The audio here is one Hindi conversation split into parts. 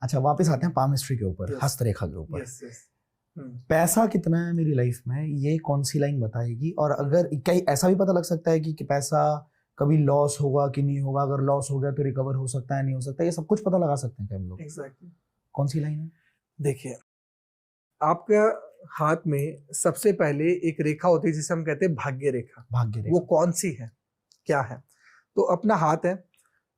अच्छा, वापस आते हैं पामिस्ट्री के ऊपर, Yes. हस्तरेखा के ऊपर। Yes yes. पैसा कितना है मेरी लाइफ में, ये कौन सी लाइन बताएगी? और अगर कहीं ऐसा भी पता लग सकता है कि पैसा कभी लॉस होगा कि नहीं होगा, अगर लॉस हो गया तो रिकवर हो सकता है नहीं हो सकता, ये सब कुछ पता लगा सकते हैं क्या हम लोग? एग्जैक्टली। कौन सी लाइन है? देखिए, आपका हाथ में सबसे पहले एक रेखा होती है जिसे हम कहते हैं भाग्य रेखा। भाग्य रेखा। वो कौन सी है, क्या है? तो अपना हाथ है,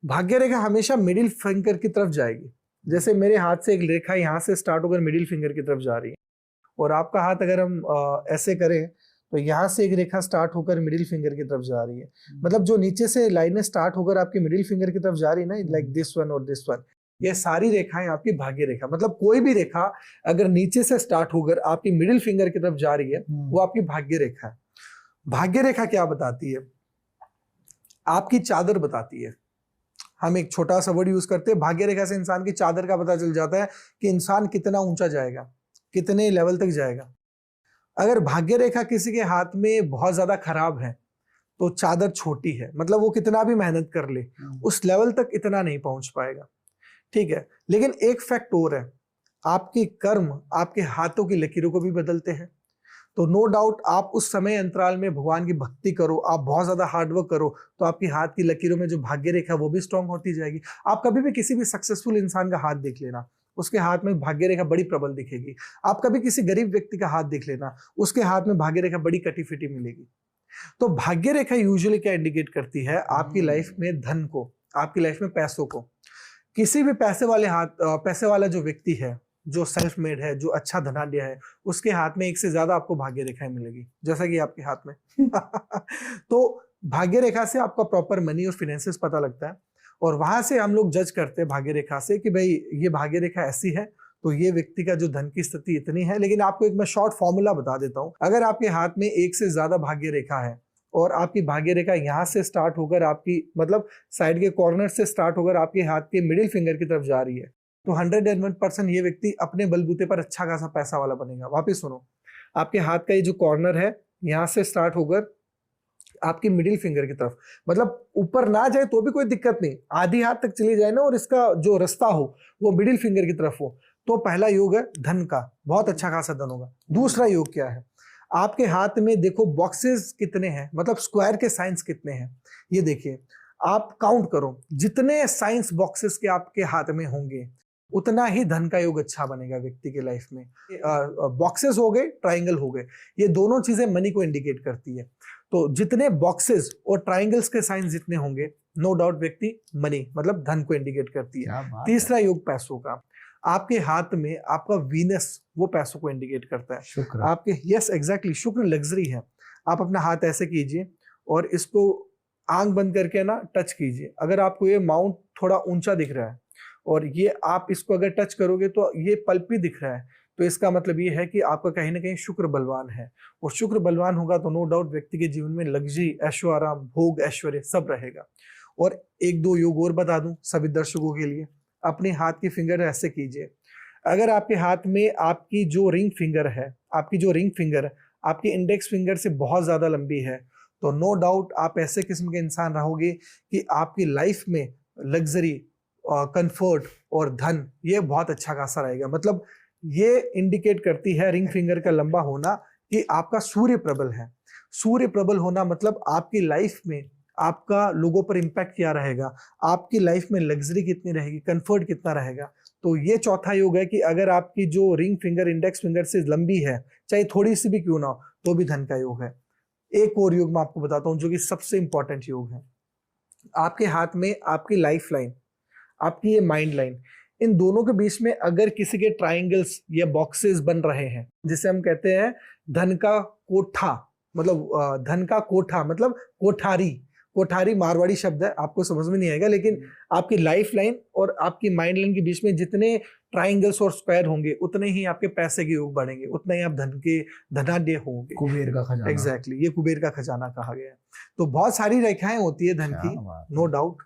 भाग्य रेखा हमेशा मिडिल फिंगर की तरफ जाएगी। जैसे मेरे हाथ से एक रेखा यहाँ से स्टार्ट होकर मिडिल फिंगर की तरफ जा रही है, और आपका हाथ अगर हम ऐसे करें तो यहाँ से एक रेखा स्टार्ट होकर मिडिल फिंगर की तरफ जा रही है। मतलब जो नीचे से लाइनें स्टार्ट होकर आपकी मिडिल फिंगर की तरफ जा रही है ना, लाइक दिस वन और दिस वन, ये सारी रेखाएं आपकी भाग्य रेखा। मतलब कोई भी रेखा अगर नीचे से स्टार्ट होकर आपकी मिडिल फिंगर की तरफ जा रही है, वो आपकी भाग्य रेखा है। भाग्य रेखा क्या बताती है? आपकी चादर बताती है। हम एक छोटा सा वर्ड यूज करते हैं, भाग्य रेखा से इंसान की चादर का पता चल जाता है कि इंसान कितना ऊंचा जाएगा, कितने लेवल तक जाएगा। अगर भाग्य रेखा किसी के हाथ में बहुत ज्यादा खराब है तो चादर छोटी है, मतलब वो कितना भी मेहनत कर ले उस लेवल तक इतना नहीं पहुंच पाएगा। ठीक है, लेकिन एक फैक्ट और है, आपके कर्म आपके हाथों की लकीरों को भी बदलते हैं। तो नो डाउट आप उस समय अंतराल में भगवान की भक्ति करो, आप बहुत ज्यादा हार्डवर्क करो, तो आपकी हाथ की लकीरों में जो भाग्य रेखा वो भी स्ट्रांग होती जाएगी। आप कभी भी किसी भी सक्सेसफुल इंसान का हाथ देख लेना, उसके हाथ में भाग्य रेखा बड़ी प्रबल दिखेगी। आप कभी किसी गरीब व्यक्ति का हाथ देख लेना, उसके हाथ में भाग्य रेखा बड़ी कटी फिटी मिलेगी। तो भाग्य रेखा यूजुअली क्या इंडिकेट करती है? आपकी लाइफ में धन को, आपकी लाइफ में पैसों को। किसी भी पैसे वाला जो व्यक्ति है, जो सेल्फ मेड है, जो अच्छा धनाढ्य है, उसके हाथ में एक से ज्यादा आपको भाग्य रेखाएं मिलेगी, जैसा कि आपके हाथ में। तो भाग्य रेखा से आपका प्रॉपर मनी और फिनेंसेस पता लगता है, और वहां से हम लोग जज करते हैं भाग्य रेखा से कि भाई ये भाग्य रेखा ऐसी है तो ये व्यक्ति का जो धन की स्थिति इतनी है। लेकिन आपको एक मैं शॉर्ट फॉर्मूला बता देता हूं, अगर आपके हाथ में एक से ज्यादा भाग्य रेखा है और आपकी भाग्य रेखा यहाँ से स्टार्ट होकर आपकी मतलब साइड के कॉर्नर से स्टार्ट होकर आपके हाथ के मिडिल फिंगर की तरफ जा रही है, तो 101% ये व्यक्ति अपने बलबूते पर अच्छा खासा पैसा वाला बनेगा। वापिस सुनो, आपके हाथ का ये जो कॉर्नर है यहाँ से स्टार्ट होकर आपकी मिडिल फिंगर की तरफ, मतलब ऊपर ना जाए तो भी कोई दिक्कत नहीं, आधी हाथ तक चली जाए ना और इसका जो रास्ता हो वो मिडिल फिंगर की तरफ हो, तो पहला योग है धन का, बहुत अच्छा खासा धन होगा। दूसरा योग क्या है? आपके हाथ में देखो बॉक्सेस कितने हैं, मतलब स्क्वायर के साइंस कितने हैं, ये देखिए। आप काउंट करो, जितने साइंस बॉक्सेस के आपके हाथ में होंगे उतना ही धन का योग अच्छा बनेगा व्यक्ति के लाइफ में। बॉक्सेस हो गए, ट्राइंगल हो गए, ये दोनों चीजें मनी को इंडिकेट करती है। तो जितने बॉक्सेस और ट्राइंगल्स के साइंस जितने होंगे, नो डाउट व्यक्ति मनी मतलब धन को इंडिकेट करती है। तीसरा योग पैसों का, आपके हाथ में आपका वीनस वो पैसों को इंडिकेट करता है। शुक्र। आपके यस एग्जैक्टली, शुक्र लग्जरी है। आप अपना हाथ ऐसे कीजिए और इसको आंख बंद करके ना टच कीजिए। अगर आपको ये माउंट थोड़ा ऊंचा दिख रहा है और ये आप इसको अगर टच करोगे तो ये पल्पी दिख रहा है, तो इसका मतलब ये है कि आपका कहीं ना कहीं शुक्र बलवान है, और शुक्र बलवान होगा तो नो डाउट व्यक्ति के जीवन में लग्जरी, ऐशो आराम, भोग ऐश्वर्य सब रहेगा। और एक दो योग और बता दूं सभी दर्शकों के लिए, अपने हाथ की फिंगर ऐसे कीजिए। अगर आपके हाथ में आपकी जो रिंग फिंगर है, आपकी इंडेक्स फिंगर से बहुत ज्यादा लंबी है, तो नो डाउट आप ऐसे किस्म के इंसान रहोगे कि आपकी लाइफ में लग्जरी, कंफर्ट और धन ये बहुत अच्छा खासा रहेगा। मतलब ये इंडिकेट करती है रिंग फिंगर का लंबा होना कि आपका सूर्य प्रबल है। सूर्य प्रबल होना मतलब आपकी लाइफ में आपका लोगों पर इम्पैक्ट क्या रहेगा, आपकी लाइफ में लग्जरी कितनी रहेगी, कंफर्ट कितना रहेगा। तो ये चौथा योग है कि अगर आपकी जो रिंग फिंगर इंडेक्स फिंगर से लंबी है, चाहे थोड़ी सी भी क्यों ना हो, तो भी धन का योग है। एक और योग मैं आपको बताता हूं जो कि सबसे इंपॉर्टेंट योग है। आपके हाथ में आपकी लाइफ लाइन, आपकी ये माइंड लाइन, इन दोनों के बीच में अगर किसी के ट्राइंगल्स या बॉक्सेस बन रहे हैं, जिसे हम कहते हैं धन का कोठा, मतलब धन का कोठा मतलब कोठारी मारवाड़ी शब्द है, आपको समझ में नहीं आएगा, लेकिन आपकी लाइफ लाइन और आपकी माइंड लाइन के बीच में जितने ट्राइंगल्स और स्क्वायर होंगे उतने ही आपके पैसे के योग बढ़ेंगे, उतने ही आप धनाढ्य होंगे। कुबेर का खजाना। एग्जैक्टली, ये कुबेर का खजाना कहा गया है। तो बहुत सारी रेखाएं होती है धन की, नो डाउट।